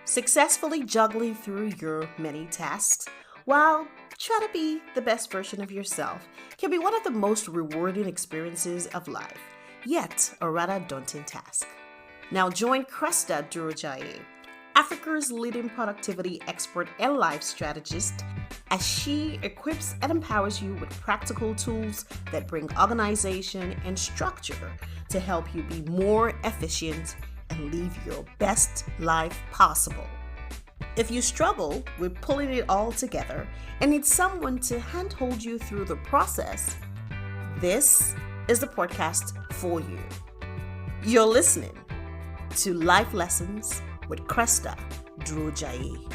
Successfully juggling through your many tasks while trying to be the best version of yourself can be one of the most rewarding experiences of life, yet a rather daunting task. Now join Cresta Durojaiye, Africa's leading productivity expert and life strategist, as she equips and empowers you with practical tools that bring organization and structure to help you be more efficient and live your best life possible. If you struggle with pulling it all together and need someone to handhold you through the process, this is the podcast for you. You're listening to Life Lessons with Cresta Durojaiye.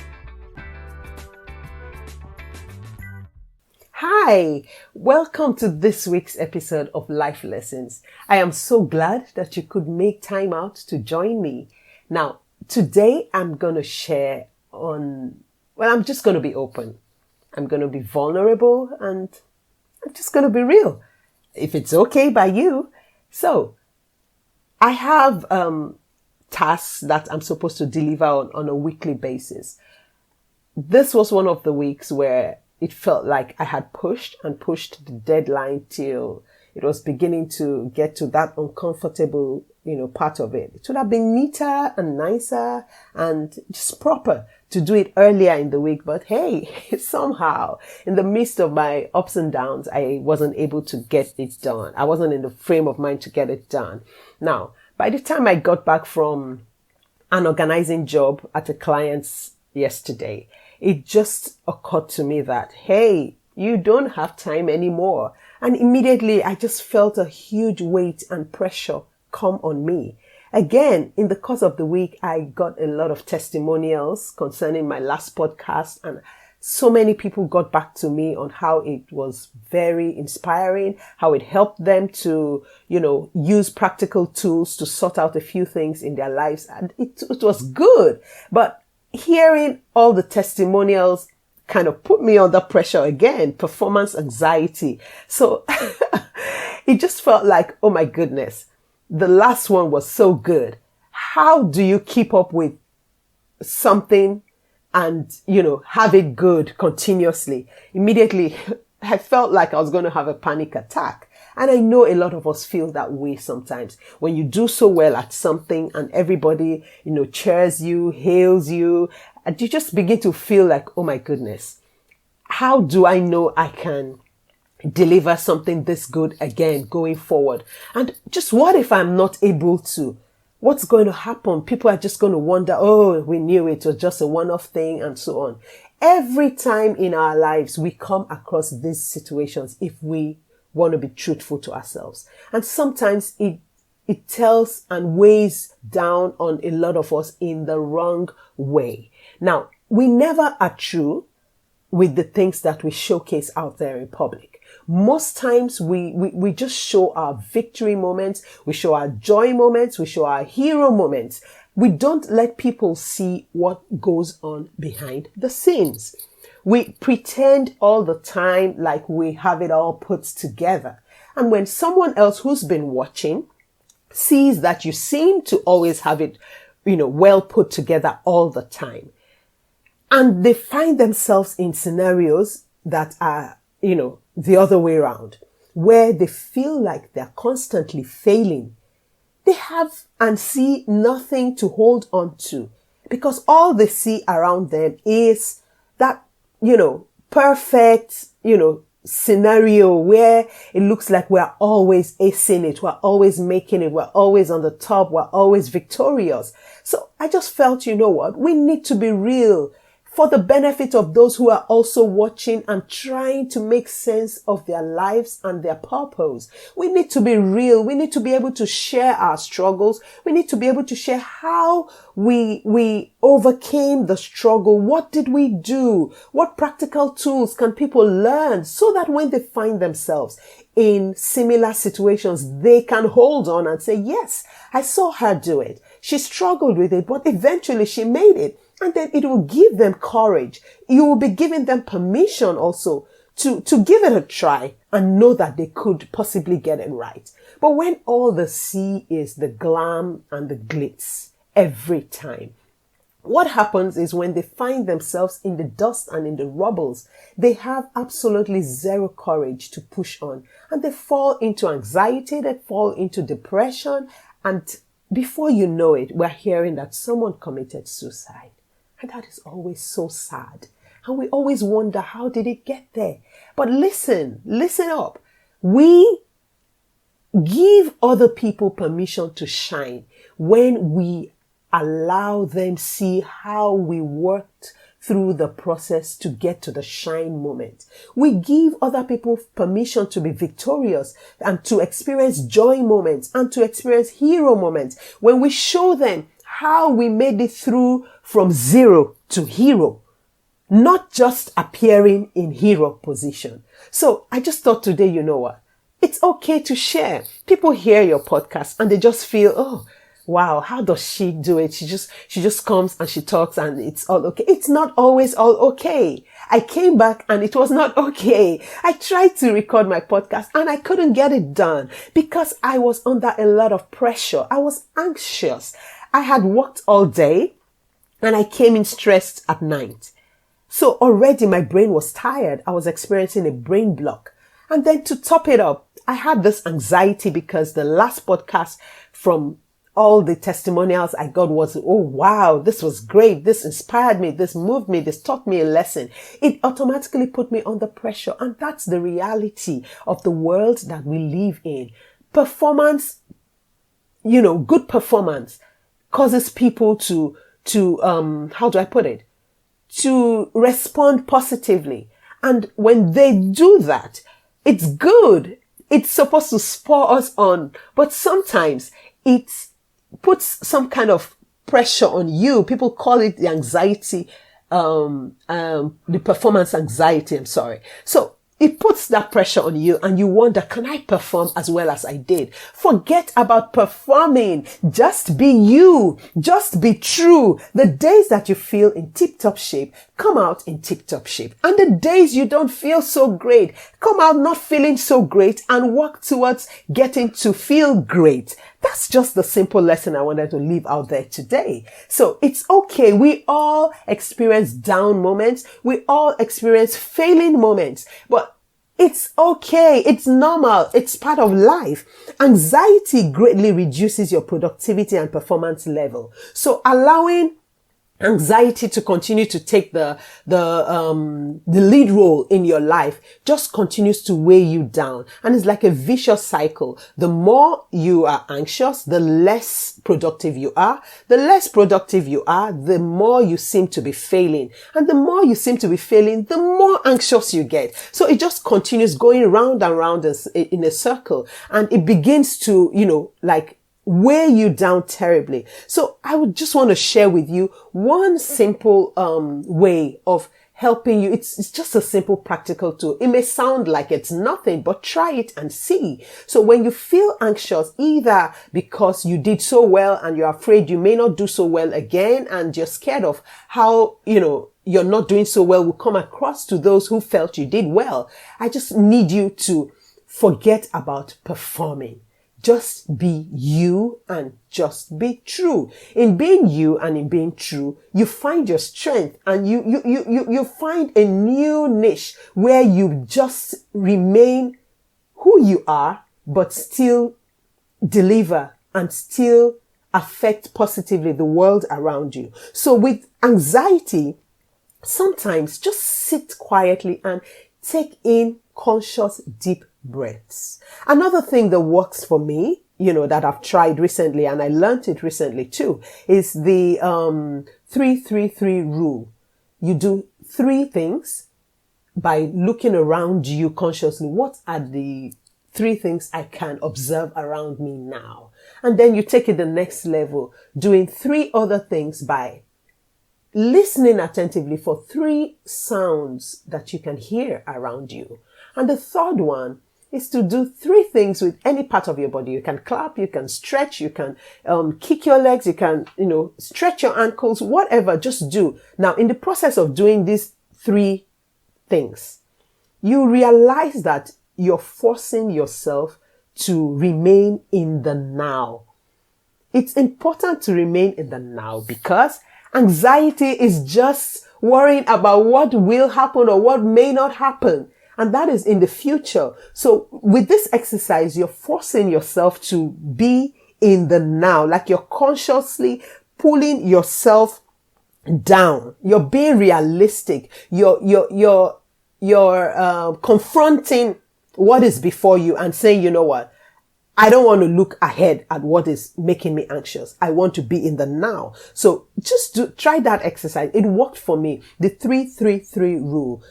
Hi, welcome to this week's episode of Life Lessons. I am so glad that you could make time out to join me. Now, today I'm going to share I'm just going to be open. I'm going to be vulnerable and I'm just going to be real, if it's okay by you. So, I have tasks that I'm supposed to deliver on a weekly basis. This was one of the weeks where it felt like I had pushed the deadline till it was beginning to get to that uncomfortable, part of it. It would have been neater and nicer and just proper to do it earlier in the week. But hey, somehow in the midst of my ups and downs, I wasn't able to get it done. I wasn't in the frame of mind to get it done. Now, by the time I got back from an organizing job at a client's yesterday, it just occurred to me that, hey, you don't have time anymore. And immediately I just felt a huge weight and pressure come on me. Again, in the course of the week, I got a lot of testimonials concerning my last podcast, and so many people got back to me on how it was very inspiring, how it helped them to, use practical tools to sort out a few things in their lives. And it was good. But hearing all the testimonials kind of put me under pressure again, performance anxiety. So it just felt like, oh my goodness, the last one was so good. How do you keep up with something and, have it good continuously? Immediately, I felt like I was going to have a panic attack. And I know a lot of us feel that way sometimes. When you do so well at something and everybody, cheers you, hails you, and you just begin to feel like, oh my goodness, how do I know I can deliver something this good again going forward? And just what if I'm not able to? What's going to happen? People are just going to wonder, oh, we knew it was just a one-off thing and so on. Every time in our lives, we come across these situations if we want to be truthful to ourselves. And sometimes it tells and weighs down on a lot of us in the wrong way. Now, we never are true with the things that we showcase out there in public. Most times we just show our victory moments, we show our joy moments, we show our hero moments. We don't let people see what goes on behind the scenes. We pretend all the time like we have it all put together. And when someone else who's been watching sees that you seem to always have it, well put together all the time, and they find themselves in scenarios that are, the other way around, where they feel like they're constantly failing, they have and see nothing to hold on to, because all they see around them is that, perfect, scenario where it looks like we're always acing it, we're always making it, we're always on the top, we're always victorious. So I just felt, we need to be real for the benefit of those who are also watching and trying to make sense of their lives and their purpose. We need to be real. We need to be able to share our struggles. We need to be able to share how we overcame the struggle. What did we do? What practical tools can people learn so that when they find themselves in similar situations, they can hold on and say, yes, I saw her do it. She struggled with it, but eventually she made it. And then it will give them courage. You will be giving them permission also to give it a try and know that they could possibly get it right. But when all they see is the glam and the glitz every time, what happens is when they find themselves in the dust and in the rubbles, they have absolutely zero courage to push on. And they fall into anxiety, they fall into depression. And before you know it, we're hearing that someone committed suicide. And that is always so sad. And we always wonder, how did it get there? But listen up. We give other people permission to shine when we allow them see how we worked through the process to get to the shine moment. We give other people permission to be victorious and to experience joy moments and to experience hero moments when we show them how we made it through from zero to hero, not just appearing in hero position. So I just thought today, you know what? It's okay to share. People hear your podcast and they just feel, oh, wow, how does she do it? She just comes and she talks and it's all okay. It's not always all okay. I came back and it was not okay. I tried to record my podcast and I couldn't get it done because I was under a lot of pressure. I was anxious. I had worked all day and I came in stressed at night. So already my brain was tired. I was experiencing a brain block. And then to top it up, I had this anxiety because the last podcast from all the testimonials I got was, oh, wow, this was great. This inspired me. This moved me. This taught me a lesson. It automatically put me under pressure. And that's the reality of the world that we live in. Performance, good performance causes people to how do I put it? To respond positively. And when they do that, it's good. It's supposed to spur us on. But sometimes it puts some kind of pressure on you. People call it the anxiety, the performance anxiety. I'm sorry. So it puts that pressure on you and you wonder, can I perform as well as I did? Forget about performing. Just be you. Just be true. The days that you feel in tip-top shape, come out in tip-top shape. And the days you don't feel so great, come out not feeling so great and work towards getting to feel great. That's just the simple lesson I wanted to leave out there today. So it's okay. We all experience down moments. We all experience failing moments, but it's okay. It's normal. It's part of life. Anxiety greatly reduces your productivity and performance level. So allowing anxiety to continue to take the lead role in your life just continues to weigh you down. And it's like a vicious cycle. The more you are anxious, the less productive you are. The less productive you are, the more you seem to be failing. And the more you seem to be failing, the more anxious you get. So it just continues going round and round in a circle. And it begins to, weigh you down terribly. So I would just want to share with you one simple way of helping you. It's just a simple practical tool. It may sound like it's nothing, but try it and see. So when you feel anxious, either because you did so well and you're afraid you may not do so well again and you're scared of how, you're not doing so well will come across to those who felt you did well. I just need you to forget about performing. Just be you and just be true. In being you and in being true, you find your strength and you find a new niche where you just remain who you are, but still deliver and still affect positively the world around you. So with anxiety, sometimes just sit quietly and take in conscious deep breaths. Another thing that works for me, that I've tried recently and I learned it recently too, is the 3-3-3 rule. You do 3 things by looking around you consciously. What are the 3 things I can observe around me now? And then you take it the next level, doing 3 other things by listening attentively for 3 sounds that you can hear around you. And the third one is to do 3 things with any part of your body. You can clap, you can stretch, you can kick your legs, you can, stretch your ankles, whatever, just do. Now, in the process of doing these 3 things, you realize that you're forcing yourself to remain in the now. It's important to remain in the now because Anxiety is just worrying about what will happen or what may not happen. And that is in the future. So with this exercise, you're forcing yourself to be in the now, like you're consciously pulling yourself down. You're being realistic. You're confronting what is before you and saying, you know what? I don't want to look ahead at what is making me anxious. I want to be in the now. So just try that exercise. It worked for me. The 3-3-3 rule.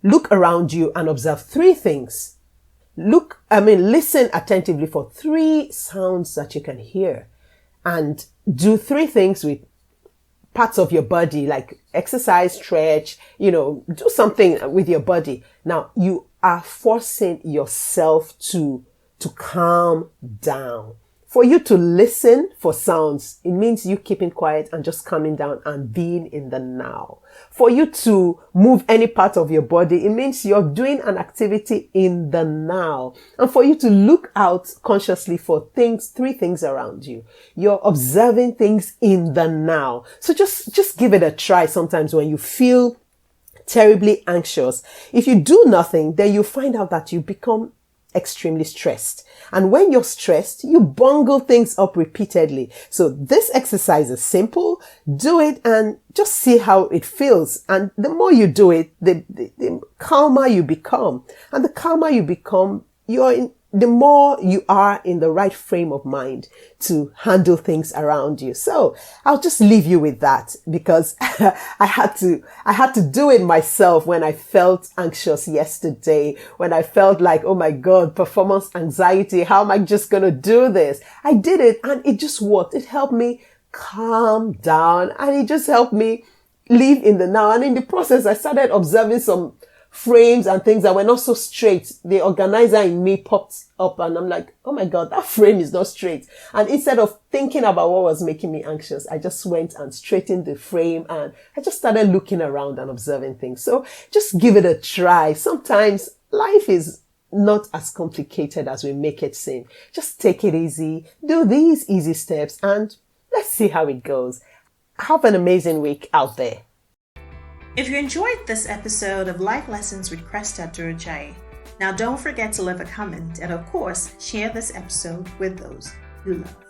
Look around you and observe 3 things. Listen attentively for 3 sounds that you can hear, and do 3 things with parts of your body, like exercise, stretch, do something with your body. Now you are forcing yourself to calm down. For you to listen for sounds, it means you keeping quiet and just calming down and being in the now. For you to move any part of your body, it means you're doing an activity in the now. And for you to look out consciously for 3 things around you, you're observing things in the now. So just give it a try sometimes when you feel terribly anxious. If you do nothing, then you find out that you become extremely stressed. And when you're stressed, you bungle things up repeatedly. So this exercise is simple. Do it and just see how it feels. And the more you do it, the calmer you become. And the calmer you become, the more you are in the right frame of mind to handle things around you. So I'll just leave you with that, because I had to do it myself when I felt anxious yesterday, when I felt like, oh my God, performance anxiety. How am I just going to do this? I did it and it just worked. It helped me calm down and it just helped me live in the now. And in the process, I started observing some frames and things that were not so straight. The organizer in me popped up and I'm like, oh my God, that frame is not straight. And instead of thinking about what was making me anxious, I just went and straightened the frame and I just started looking around and observing things. So just give it a try. Sometimes life is not as complicated as we make it seem. Just take it easy, do these easy steps, and let's see how it goes. Have an amazing week out there. If you enjoyed this episode of Life Lessons with Cresta Durojaiye, now don't forget to leave a comment and of course share this episode with those you love.